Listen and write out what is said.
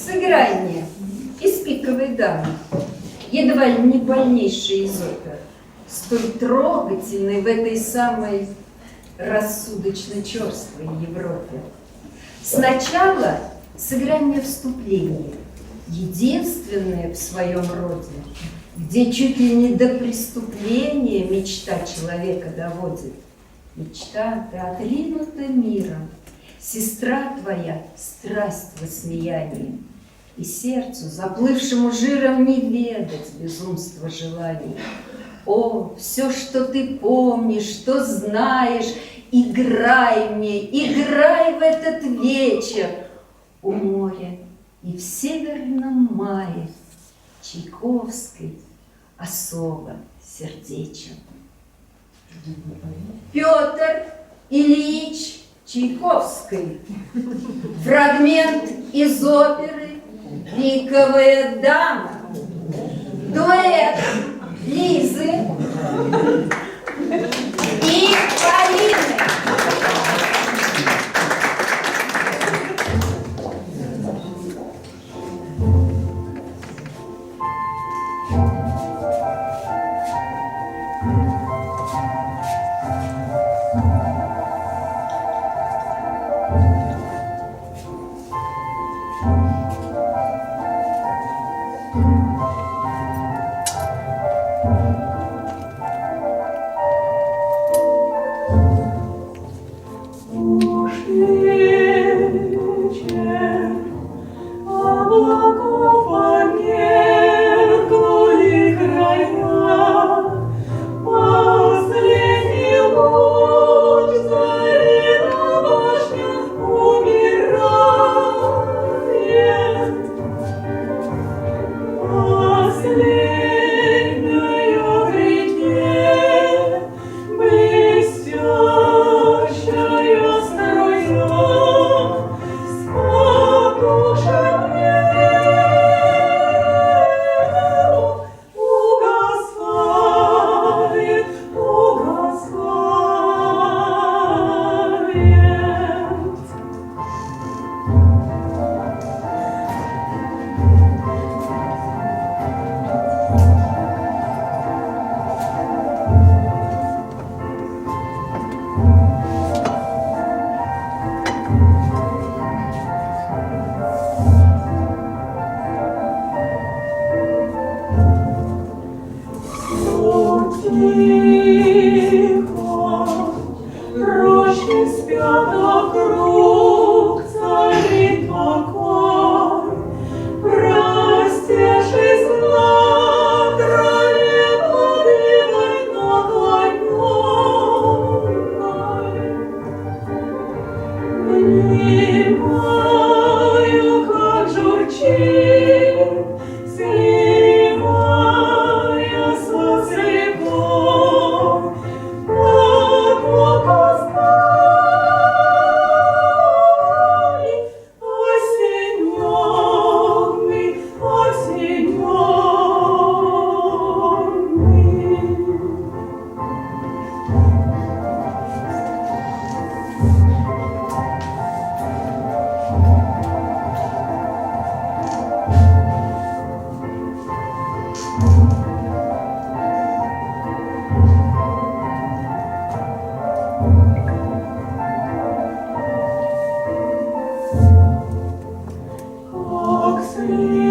Сыграй мне из «Пиковой дамы», едва ли не больнейший из опер, столь трогательный в этой самой рассудочно-черствой Европе. Сначала сыграй мне вступление, единственное в своем роде, где чуть ли не до преступления мечта человека доводит. Мечта, ты отринута миром, сестра твоя — страсть во смеянии, и сердцу, заплывшему жиром, не ведать безумства желаний. О, все, что ты помнишь, что знаешь, играй мне, играй в этот вечер у моря и в северном мае Чайковской особо сердечен. Петр Ильич Чайковский. Фрагмент из оперы «Пиковая дама». Дуэт Лизы и Полины. Как